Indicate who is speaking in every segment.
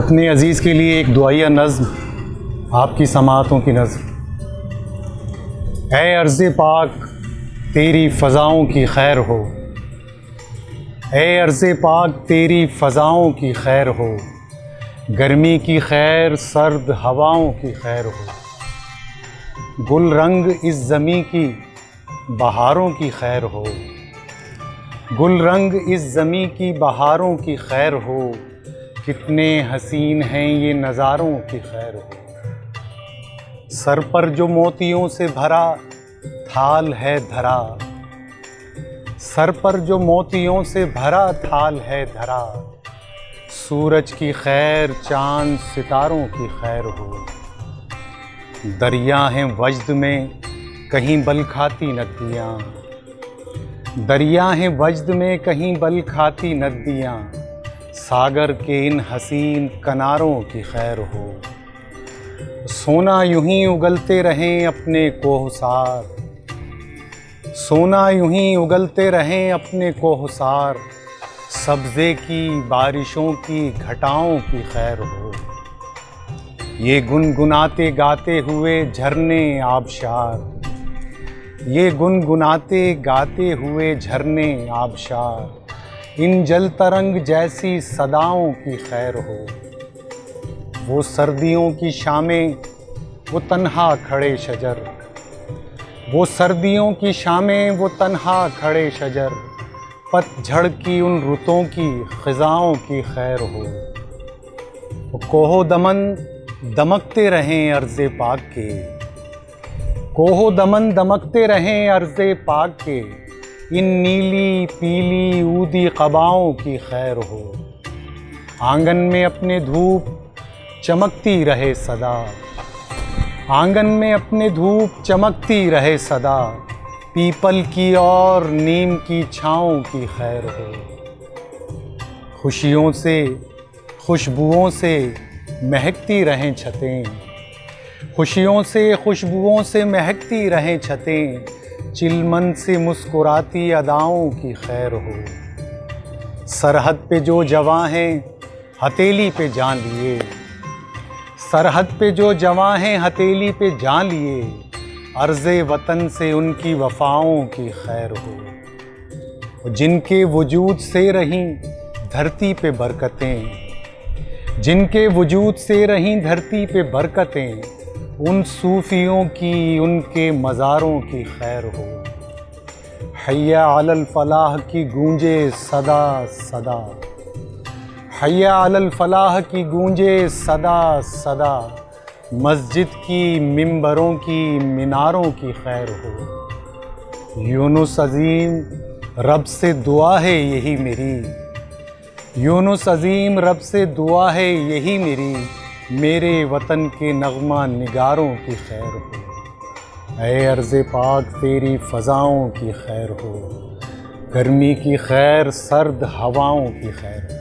Speaker 1: अपने अज़ीज़ के लिए एक दुआया नज़्म, आपकी समाअतों की नज़्म। ऐ अर्ज़ पाक तेरी फ़ज़ाओं की खैर हो, ऐ अर्ज़ पाक तेरी फ़ज़ाओं की खैर हो, गर्मी की खैर सर्द हवाओं की खैर हो, गुल रंग इस ज़मीं की बहारों की खैर हो, गुल रंग इस ज़मीं की बहारों की खैर हो, कितने हसीन हैं ये नज़ारों की खैर हो। सर पर जो मोतियों से भरा थाल है धरा, सर पर जो मोतियों से भरा थाल है धरा, सूरज की खैर चांद सितारों की खैर हो। दरिया हैं वजद में कहीं बल खाती नदियाँ, दरिया हैं वजद में कहीं बल खाती नदियाँ, सागर के इन हसीन किनारों की खैर हो। सोना यूं ही उगलते रहें अपने कोहसार, सोना यूं ही उगलते रहें अपने कोहसार, सब्ज़े की बारिशों की घटाओं की खैर हो। ये गुनगुनाते गाते हुए झरने आबशार, ये गुनगुनाते गाते हुए झरने आबशार, इन जल तरंग जैसी सदाओं की खैर हो। वो सर्दियों की शामें वो तन्हा खड़े शजर, वो सर्दियों की शामें वो तन्हा खड़े शजर, पतझड़ की उन रुतों की ख़िज़ाओं की खैर हो। कोहो दमन दमकते रहें अर्ज़े पाक के, कोहो दमन दमकते रहें अर्ज़े पाक के, इन नीली पीली ऊदी क़बाओं की खैर हो। आंगन में अपने धूप चमकती रहे सदा, आंगन में अपने धूप चमकती रहे सदा, पीपल की और नीम की छाँव की खैर हो। खुशियों से खुशबुओं से महकती रहें छतें, खुशियों से खुशबुओं से महकती रहें छतें, चिलमन से मुस्कुराती अदाओं की खैर हो। सरहद पे जो जवां हैं हथेली पे जान लिए, सरहद पे जो जवां हैं हथेली पे जान लिए, अर्ज़े वतन से उनकी वफ़ाओं की खैर हो। जिनके वजूद से रहीं धरती पे बरकतें, जिनके वजूद से रहीं धरती पे बरकतें, उन सूफियों की उनके मज़ारों की खैर हो। हय्या अलल फलाह की गूंजे सदा सदा, हय्या अलल फलाह की गूंजे सदा सदा, मस्जिद की मिंबरों की मीनारों की खैर हो। यूनुस अज़ीम रब से दुआ है यही मेरी, यूनुस अज़ीम रब से दुआ है यही मेरी, मेरे वतन के नग़मा निगारों की खैर हो। ऐ अर्ज़े पाक तेरी फ़ज़ाओं की खैर हो, गर्मी की खैर सर्द हवाओं की खैर हो।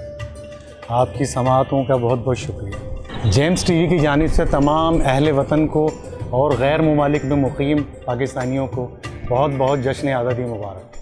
Speaker 1: आपकी समाअतों का बहुत बहुत शुक्रिया। जेम्स टीवी की जानिब से तमाम अहले वतन को और गैर ममालिक में मुक़ीम पाकिस्तानियों को बहुत बहुत जश्न आज़ादी मुबारक।